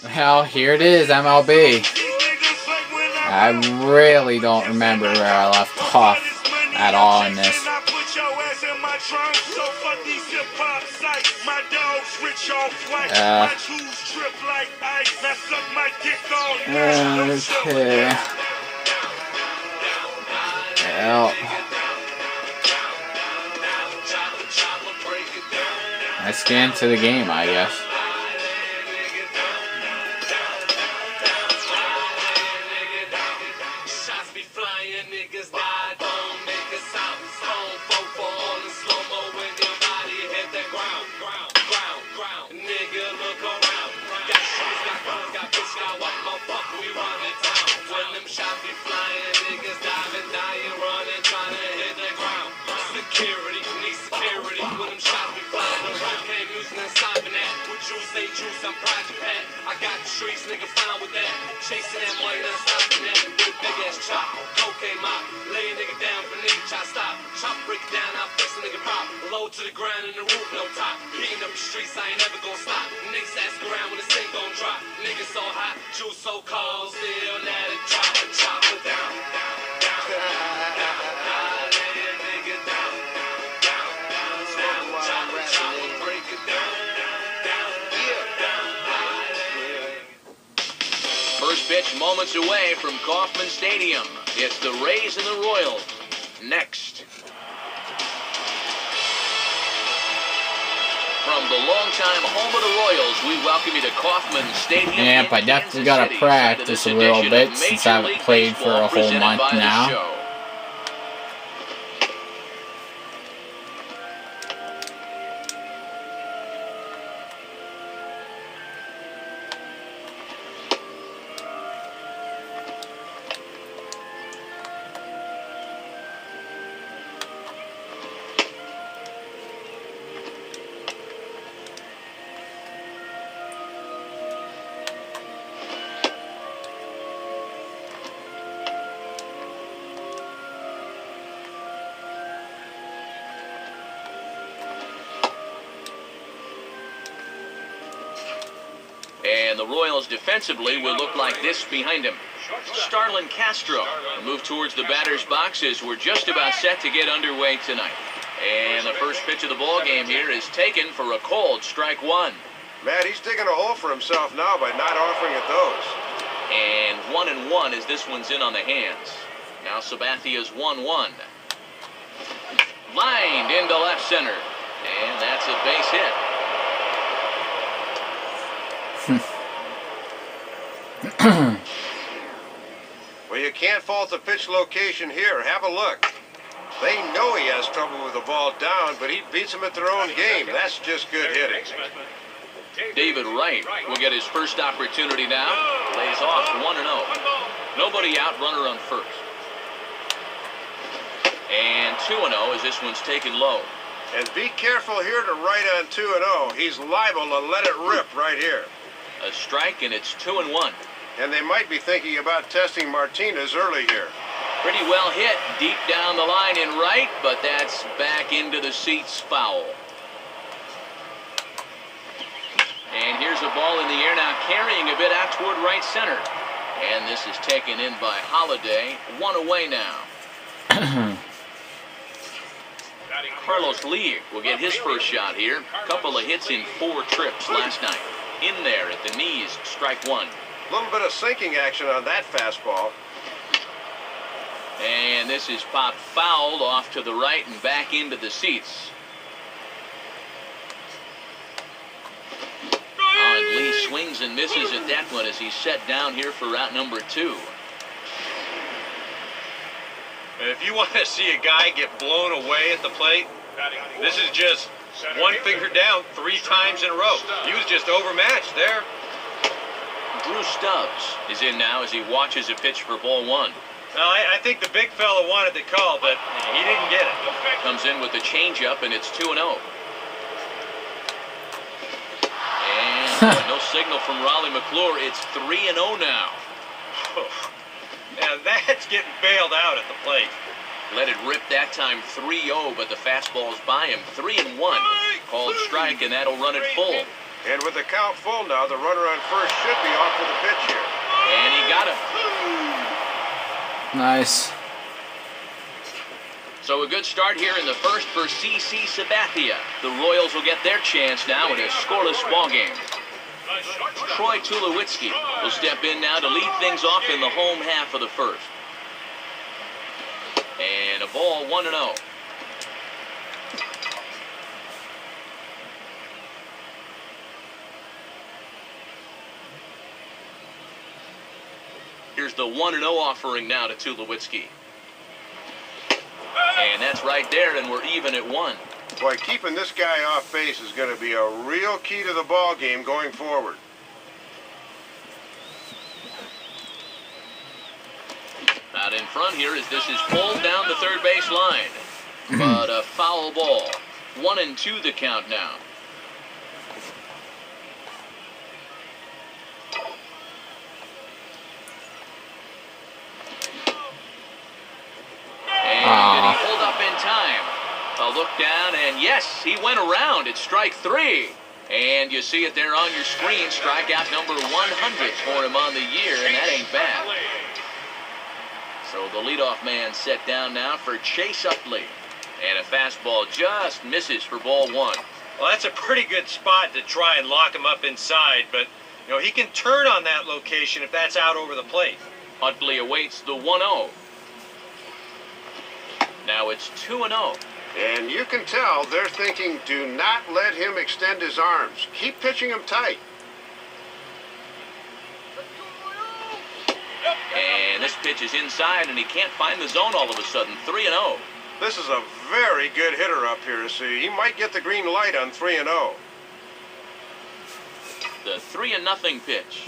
Well, here it is, MLB. I really don't remember where I left off at all in this. Okay. Well, let's get into the game, I guess. I'm proud to pat. I got the streets, nigga, fine with that. Chasing that money, not stopping that. With big ass chop, cocaine mop. Lay a nigga down for nigga, chop stop. Chop, break it down, I'll fix a nigga pop. Low to the ground and the roof, no top. Heating up the streets, I ain't never gonna stop. Niggas ask around when this thing gon' drop. Niggas so hot, juice so cold, still let it drop. Chop it down, down, down. Lay a nigga down, down, down, down. Chop it, break it down. First pitch moments away from Kauffman Stadium. It's the Rays and the Royals. Next. From the longtime home of the Royals, we welcome you to Kauffman Stadium. Yep, I definitely got to practice a little bit since I haven't played for a whole month now. And the Royals defensively will look like this behind him. Starlin Castro moved towards the batter's boxes. We're just about set to get underway tonight. And the first pitch of the ball game here is taken for a cold strike one. Matt, he's digging a hole for himself now by not offering at those. And 1-1 as this one's in on the hands. Now Sabathia's 1-1. Lined into left center. And that's a base hit. Well, you can't fault the pitch location here. Have a look. They know he has trouble with the ball down, but he beats them at their own game. That's just good hitting. David Wright will get his first opportunity now. Lays off 1-0. Nobody out, runner on first. And 2-0 as this one's taken low. And be careful here to Wright on 2-0. He's liable to let it rip right here. A strike, and it's 2-1. And they might be thinking about testing Martinez early here. Pretty well hit deep down the line in right, but that's back into the seats, foul. And here's a ball in the air now, carrying a bit out toward right center. And this is taken in by Holiday. One away now. Carlos Lee will get his first shot here. Couple of hits in 4 trips last night. In there at the knees, strike one. A little bit of sinking action on that fastball. And this is popped fouled off to the right and back into the seats. And Lee swings and misses at that one as he's set down here for route number 2. If you want to see a guy get blown away at the plate, this is just one finger down 3 times in a row. He was just overmatched there. Drew Stubbs is in now as he watches a pitch for ball 1. Now, I think the big fella wanted the call, but he didn't get it. Comes in with a changeup, and it's 2-0. And no signal from Raleigh McClure. It's 3-0 now. Now that's getting bailed out at the plate. Let it rip that time 3-0, but the fastball's by him. 3-1. Called strike, and that'll run it full. And with the count full now, the runner on first should be for the pitch here. And he got him. Nice. So a good start here in the first for CC Sabathia. The Royals will get their chance now in a scoreless ballgame. Troy Tulowitzki will step in now to lead things off in the home half of the first. And a ball 1-0. Here's the 1-0 offering now to Tulowitzki. And that's right there, and we're even at 1. Boy, keeping this guy off base is going to be a real key to the ball game going forward. Out in front here as this is pulled down the third base line. But a foul ball. 1-2 the count now. And did he hold up in time? A look down, and yes, he went around. It's strike 3. And you see it there on your screen. Strikeout number 100 for him on the year, and that ain't bad. So the leadoff man set down now for Chase Utley. And a fastball just misses for ball 1. Well, that's a pretty good spot to try and lock him up inside, but, you know, he can turn on that location if that's out over the plate. Utley awaits the 1-0. Now it's 2-0. And you can tell they're thinking, do not let him extend his arms. Keep pitching him tight. And this pitch is inside, and he can't find the zone all of a sudden. 3-0. This is a very good hitter up here, so he might get the green light on 3-0. The 3-0 pitch.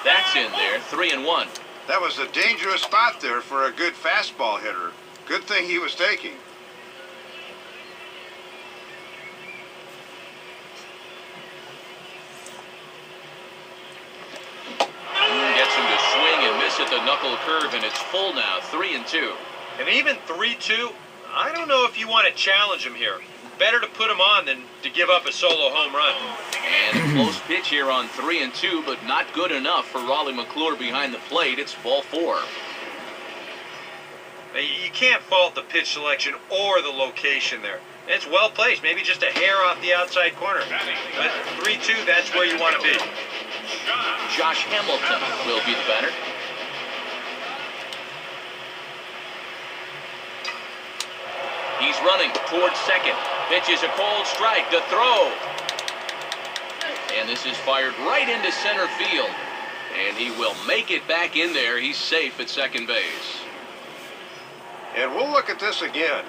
That's in there. 3-1. That was a dangerous spot there for a good fastball hitter. Good thing he was taking. Gets him to swing and miss at the knuckle curve, and it's full now. 3-2. And even 3-2, I don't know if you want to challenge him here. Better to put him on than to give up a solo home run. And a close pitch here on 3-2, but not good enough for Raleigh McClure behind the plate. It's ball 4. Now, you can't fault the pitch selection or the location there. It's well placed, maybe just a hair off the outside corner. But 3-2, that's where you want to be. Josh Hamilton will be the batter. He's running towards second. Pitch is a cold strike to throw. And this is fired right into center field. And he will make it back in there. He's safe at second base. And we'll look at this again.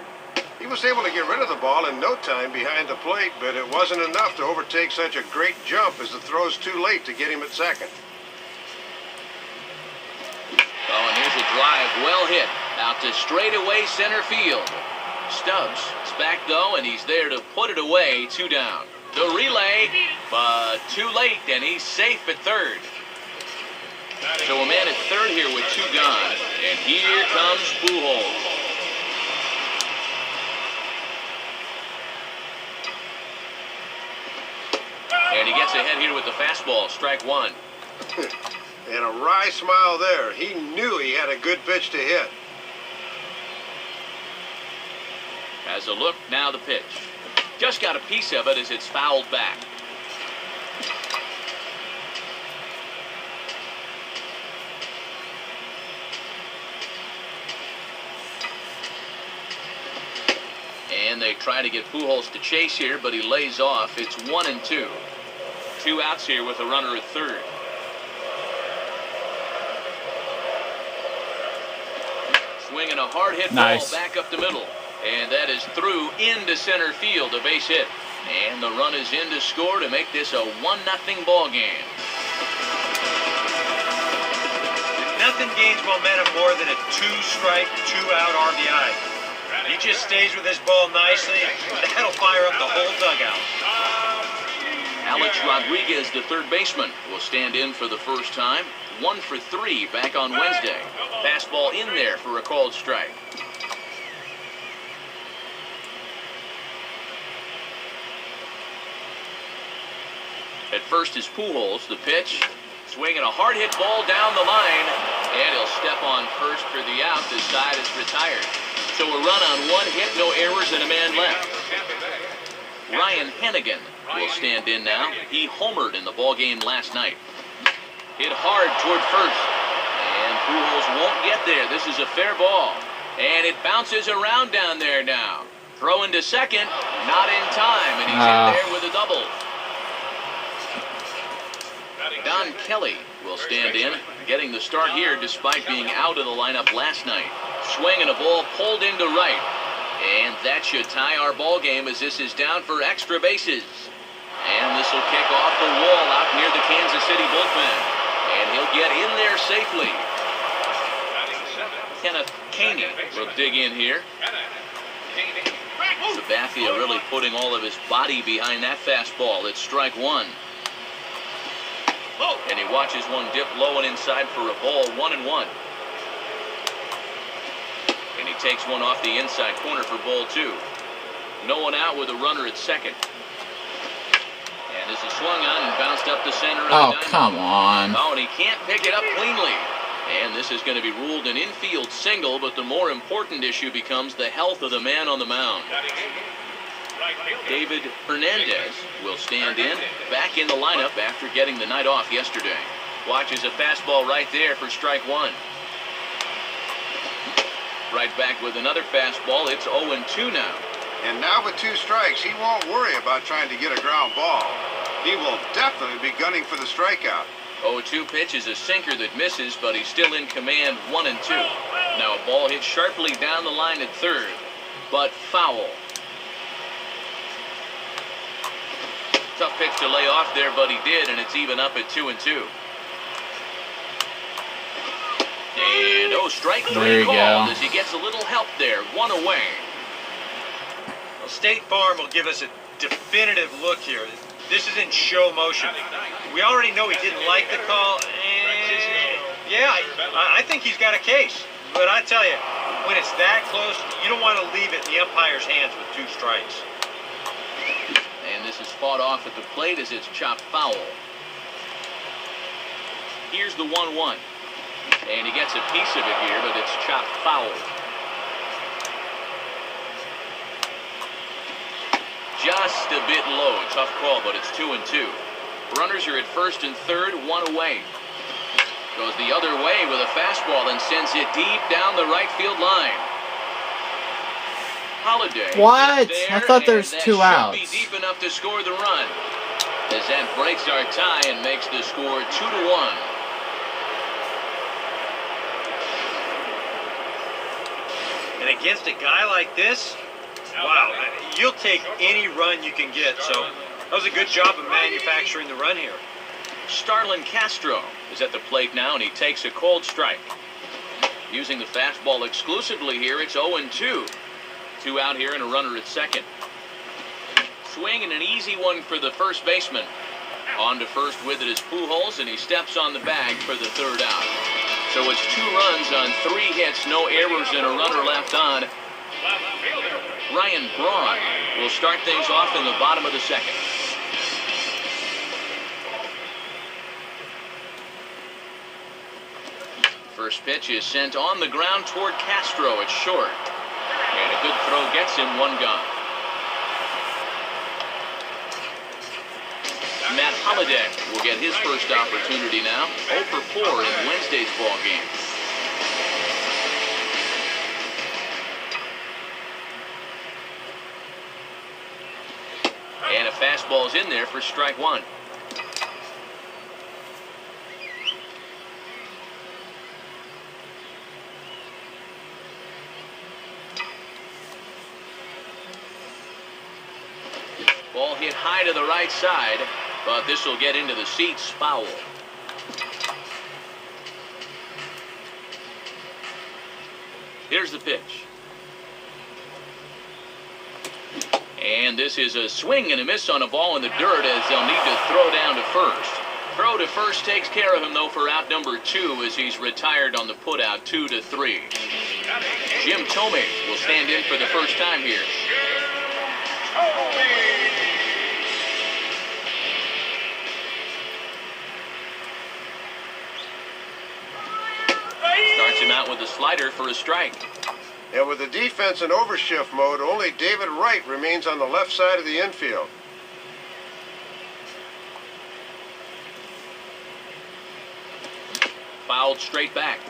He was able to get rid of the ball in no time behind the plate, but it wasn't enough to overtake such a great jump as the throw's too late to get him at second. Oh, and here's a drive well hit out to straightaway center field. Stubbs is back though, and he's there to put it away. 2 down. The relay, but too late, and he's safe at third. So a man at third here with 2 gone, and here comes Pujols. And he gets ahead here with the fastball, strike 1. And a wry smile there. He knew he had a good pitch to hit. Has a look, now the pitch. Just got a piece of it as it's fouled back. And they try to get Pujols to chase here, but he lays off. It's 1-2. 2 outs here with a runner at third. Swinging a hard hit ball back up the middle. And that is through into center field, a base hit. And the run is in to score to make this a 1-0 ball game. Nothing gains momentum more than a 2-strike, 2-out RBI. He just stays with his ball nicely. That'll fire up the whole dugout. Alex Rodriguez, the third baseman, will stand in for the first time. 1 for 3 back on Wednesday. Fastball in there for a called strike. At first is Pujols, the pitch. Swinging a hard-hit ball down the line. And he'll step on first for the out. The side is retired. So a run on 1 hit, no errors, and a man left. Ryan Hennigan will stand in now. He homered in the ballgame last night. Hit hard toward first. And Pujols won't get there. This is a fair ball. And it bounces around down there now. Throwing to second, not in time, and he's in there with a double. Don Kelly will stand in, getting the start here despite being out of the lineup last night. Swinging a ball pulled into right. And that should tie our ball game as this is down for extra bases. And this will kick off the wall out near the Kansas City bullpen. And he'll get in there safely. Kenneth Caney will dig in here. Sabathia really putting all of his body behind that fastball. It's strike 1. And he watches one dip low and inside for a ball, 1-1. And he takes one off the inside corner for ball 2. No one out with a runner at second. And this is swung on and bounced up the center of the diamond. Come on. Oh, and he can't pick it up cleanly. And this is going to be ruled an infield single, but the more important issue becomes the health of the man on the mound. David Hernandez will stand in, back in the lineup after getting the night off yesterday. Watches a fastball right there for strike 1. Right back with another fastball. It's 0-2 now. And now with 2 strikes, he won't worry about trying to get a ground ball. He will definitely be gunning for the strikeout. 0-2 pitch is a sinker that misses, but he's still in command, 1-2. Now a ball hit sharply down the line at third, but foul. Tough pitch to lay off there, but he did, and it's even up at 2-2. And strike 3 called as he gets a little help there, 1 away. Well, State Farm will give us a definitive look here. This is in show motion. We already know he didn't like the call. Yeah, I think he's got a case. But I tell you, when it's that close, you don't want to leave it in the umpire's hands with 2 strikes. And this is fought off at the plate as it's chopped foul. Here's the 1-1. And he gets a piece of it here, but it's chopped foul. Just a bit low. Tough call, but it's 2-2. Runners are at first and third, 1 away. Goes the other way with a fastball and sends it deep down the right field line. Holiday. What? I thought there's 2 outs. Should be deep enough to score the run. As that breaks our tie and makes the score 2-1. And against a guy like this, wow, you'll take any run you can get. So that was a good job of manufacturing the run here. Starlin Castro is at the plate now, and he takes a cold strike. Using the fastball exclusively here, it's 0-2. 2 out here and a runner at second. Swing and an easy one for the first baseman. On to first with it is Pujols, and he steps on the bag for the 3rd out. So it's 2 runs on 3 hits, no errors, and a runner left on. Ryan Braun will start things off in the bottom of the 2nd. First pitch is sent on the ground toward Castro. It's short. And a good throw gets him 1 gone. Matt Holiday will get his first opportunity now. 0 for 4 in Wednesday's ball game. And a fastball's in there for strike 1. Ball hit high to the right side, but this will get into the seats, foul. Here's the pitch. And this is a swing and a miss on a ball in the dirt as they'll need to throw down to first. Throw to first takes care of him, though, for out number 2 as he's retired on the putout, 2-3. Jim Thome will stand in for the first time here. Gets him out with a slider for a strike. And with the defense in overshift mode, only David Wright remains on the left side of the infield. Fouled straight back.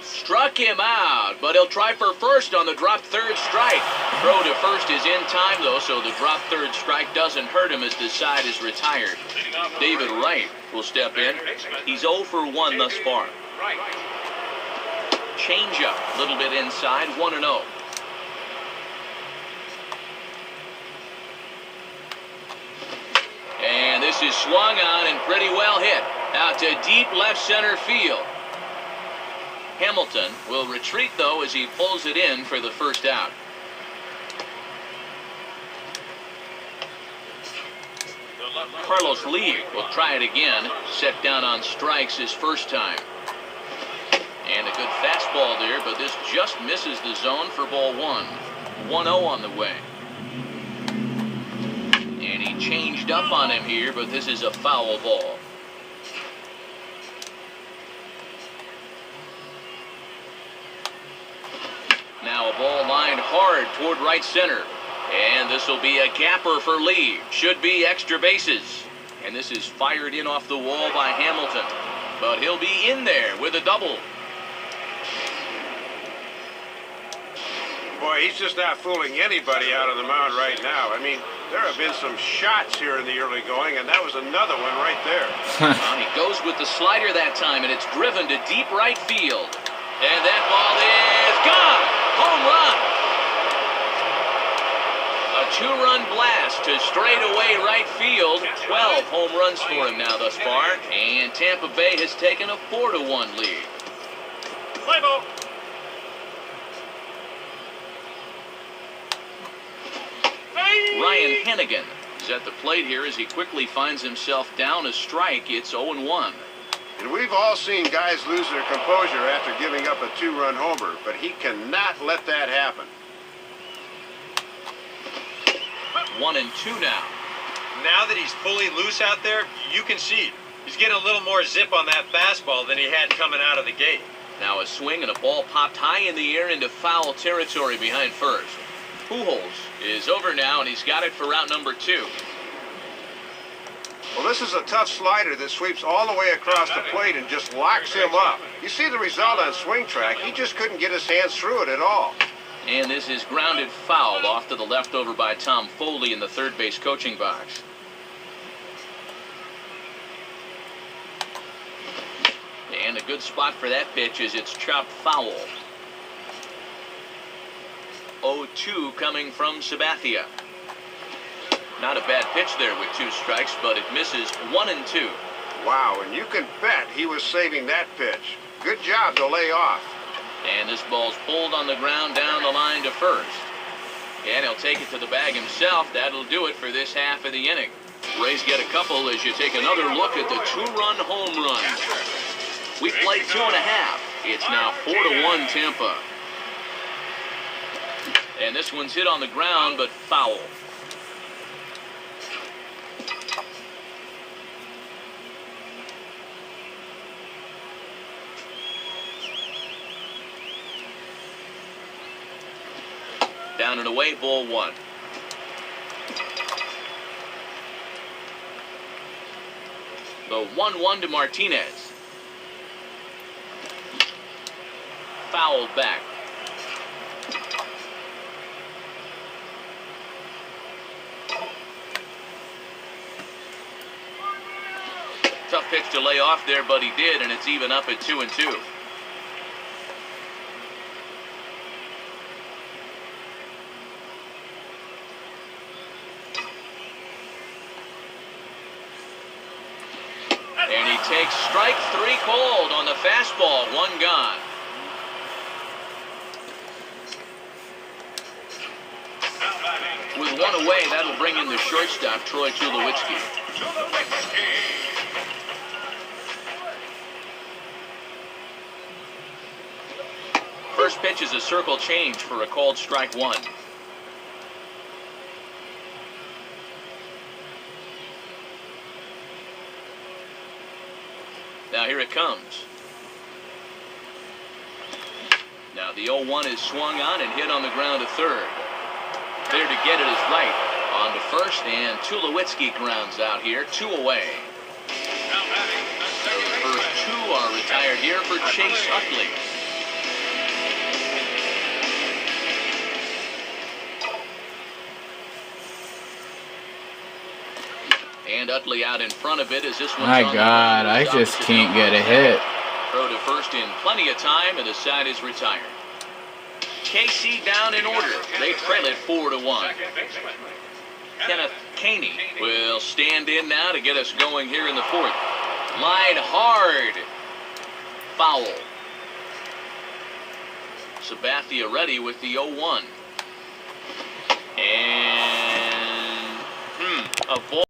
Struck him out, but he'll try for first on the drop third strike. Throw to first is in time, though, so the drop third strike doesn't hurt him as the side is retired. David Wright will step in. He's 0 for 1 thus far. Change up, a little bit inside, 1-0. And this is swung on and pretty well hit. Out to deep left center field. Hamilton will retreat, though, as he pulls it in for the first out. Carlos Lee will try it again. Set down on strikes his first time. And a good fastball there, but this just misses the zone for ball 1. 1-0 on the way. And he changed up on him here, but this is a foul ball. Now a ball lined hard toward right center. And this will be a gapper for Lee. Should be extra bases. And this is fired in off the wall by Hamilton. But he'll be in there with a double. Boy, he's just not fooling anybody out of the mound right now. I mean, there have been some shots here in the early going, and that was another one right there. Well, he goes with the slider that time, and it's driven to deep right field. And that ball is gone. Home run. A 2-run blast to straightaway right field. 12 home runs for him now thus far. And Tampa Bay has taken a 4-1 lead. Play ball. Ryan Hennigan is at the plate here as he quickly finds himself down a strike. It's 0-1. And we've all seen guys lose their composure after giving up a 2-run homer, but he cannot let that happen. 1-2 now. Now that he's fully loose out there, you can see he's getting a little more zip on that fastball than he had coming out of the gate. Now a swing and a ball popped high in the air into foul territory behind first. Pujols is over now, and he's got it for route number 2. Well, this is a tough slider that sweeps all the way across the plate and just locks him up. You see the result on swing track. He just couldn't get his hands through it at all. And this is grounded foul off to the left over by Tom Foley in the third base coaching box. And a good spot for that pitch as it's chopped foul. 0-2 coming from Sabathia. Not a bad pitch there with 2 strikes, but it misses. 1-2. Wow, and you can bet he was saving that pitch. Good job to lay off. And this ball's pulled on the ground down the line to first. And he'll take it to the bag himself. That'll do it for this half of the inning. Rays get a couple as you take another look at the 2-run home run. We played 2.5. It's now 4-1 Tampa. And this one's hit on the ground, but foul. Down and away, ball 1. The 1-1 to Martinez. Fouled back. Tough pitch to lay off there, but he did, and it's even up at 2-2. And he takes strike 3 called on the fastball. 1 gone. With 1 away, that'll bring in the shortstop, Troy Tulowitzki. first pitch is a circle change for a called strike one. Now here it comes. Now the 0-1 is swung on and hit on the ground to third. There to get it is Wright on to first, and Tulowitzki grounds out here, 2 away. So the first 2 are retired here for Chase Utley. And Utley out in front of it as this one's My on God, the I just can't get a hit. Throw to first in plenty of time, and the side is retired. KC down in order. They trail it 4-1. Kenneth Caney will stand in now to get us going here in the 4th. Line hard. Foul. Sabathia ready with the 0-1. And a ball.